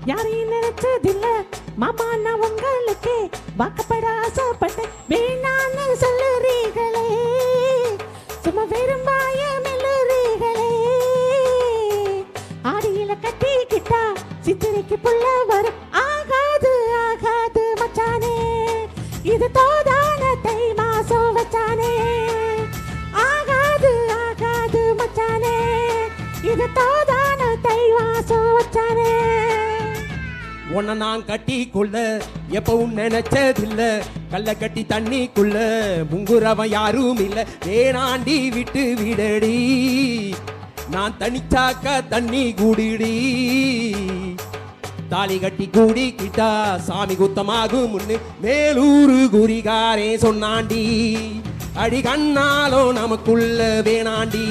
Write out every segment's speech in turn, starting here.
யாரையும் நினைச்சதில்ல மாமா நான் உங்களுக்கு வாக்கப்பட ஆசைப்பட்டேன் வேணான்னு சொல்லுறீங்களே சும்மா வெறும் வாய மெல்லுறீங்களே ஆடியில கட்டிக்கிட்டா சித்திரைக்கு புள்ள வரும் ஆகாது ஆகாது மச்சானே இது தோதான தை மாசம் வச்சானே ஆகாது ஆகாது மச்சானே இது தோதான தை மாசம் வச்சானே உன்னை நான் கட்டிக்குள்ள எப்பவும் நினைச்சதில்ல கல்ல கட்டி தண்ணிக்குள்ள முங்குறவன் யாரும் இல்ல வேணாண்டி விட்டு விடடி நான் தனிச்சாக்க தண்ணி கூடிடி தாலி கட்டி கூடிக்கிட்டா சாமி குத்தமாகும் முன்னு மேலூரு குறிகாரே சொன்னாண்டி அடி கண்ணாலோ நமக்குள்ள வேணாண்டி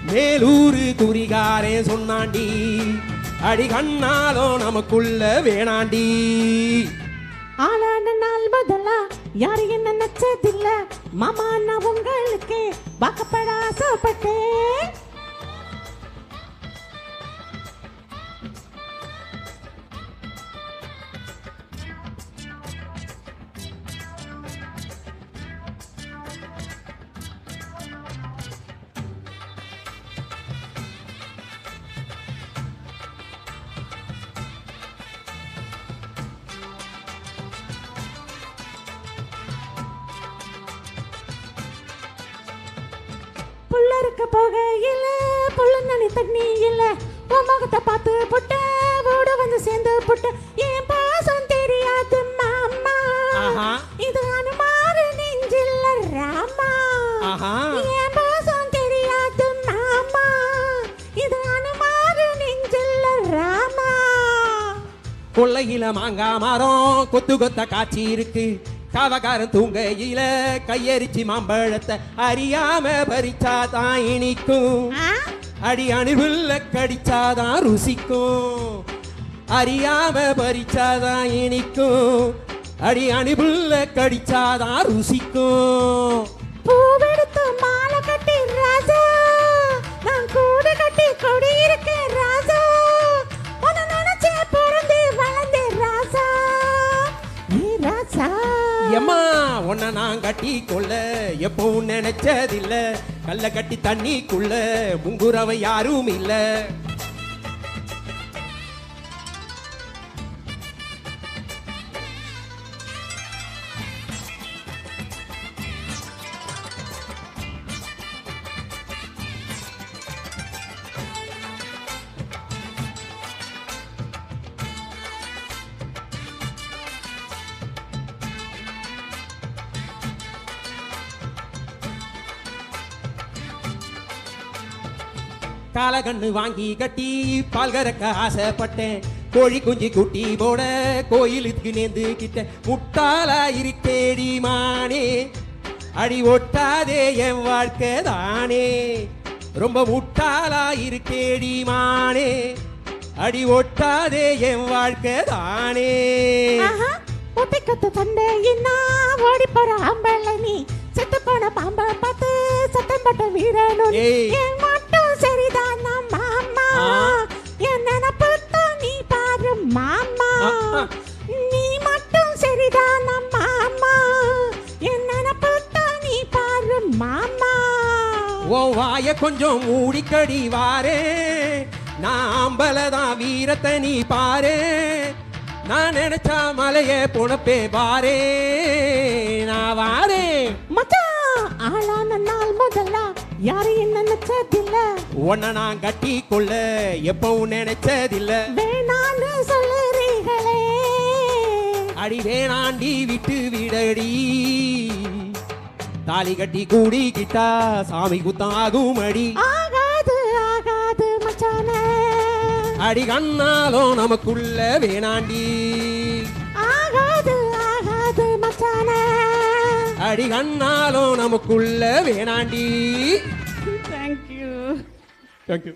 மேலூரு குறிகாரே சொன்னாண்டி அடி கண்ணாலோ நமக்குள்ள வேணாண்டி ஆளான நாள் முதலா யாரு என்ன நினைச்சதில்ல மாமா நான் உங்களுக்கு வாக்கப்பட ஆசைப்பட்டேன் புள்ளருக்கு போக இல்ல புள்ள நனி தண்ணி இல்ல உன் முகத்தை பார்த்து புட்ட ஓட வந்து சேர்ந்து புட்ட என் பாசம் தெரியாது மாமா இது அனுமாரு நெஞ்சில்ல ராமா என் பாசம் தெரியாது மாமா இது அனுமாரு நெஞ்சில்ல ராமா கொள்ளையில மாங்கா மரம் கொத்து கொத்த காட்சி இருக்கு காவகாரன் தூங்கையில கையரிச்சி மாம்பழத்தை அறியாம பறிச்சாதான் இனிக்கும் அடி அணிவுள்ள கடிச்சாதான் ருசிக்கும் அறியாம பறிச்சாதான் இனிக்கும் அடி அணிவுள்ள கடிச்சாதான் ருசிக்கும் பூவெடுத்து மாலை கட்டி ராஜா நான் கூடு கட்டி கொடி இருக்கேன் ராஜா உன்னை நினைச்சே பிறந்து வளர்ந்தே ராஜா நீ ராஜா எம்மா உன்னை நான் கட்டி கொள்ள எப்பவும் நினைச்சதில்ல கல்ல கட்டி தண்ணிக்குள்ள முங்குறவ யாரும் இல்ல காலகண்ணு வாங்கி கட்டி பால் கறக்க ஆசைப்பட்டேன் கோழி குஞ்சு குட்டி போட கோயிலுக்கு நேர்ந்து கிட்ட முட்டாளா இருக்கேடி மானே அடி ஒட்டாதே என் வாழ்க்கை தானே ரொம்ப முட்டாளா இருக்கேடி மானே அடி ஒட்டாதே என் வாழ்க்கை தானே ஒட்டிக்கத்து தண்டை என்ன ஓடி போற ஆம்பளை நீ செத்து போன பாம்ப பார்த்து சத்தம் போட்ட வீரனும் என் மட்டும் சரிதான் மாமா என் நினப்பு நீ பாரு மாமா நீ மட்டும் சரிதான் மாமா என் நினப்பு நீ பாரு மாமா ஓ வாய கொஞ்சம் மூடிக்கடி வாரே நான் ஆம்பலதான் வீரத்தை நீ பாரு நான் நினைச்சா மலையே பொணப்பே பாரே நான் வாரே மச்சான் ஆளான நாள் முதல்ல யாரையும் நினைச்சதில்ல உன்னை நான் கட்டி கொள்ள எப்பவும் நினைச்சதில்ல வேணான்னு சொல்லுறீங்களே அடி வேணாண்டி விட்டு விடடி தாலி கட்டி கூடிக்கிட்டா சாமி குத்தம் ஆகும் அடி ஆகாது ஆகாது மச்சானே அடி கண்ணாலும் நமக்குள்ள வேணாண்டி ஆகாது ஆகாது மச்சானே அடி கண்ணாலும் நமக்குள்ள வேணாண்டி தேங்க்யூ தேங்க்யூ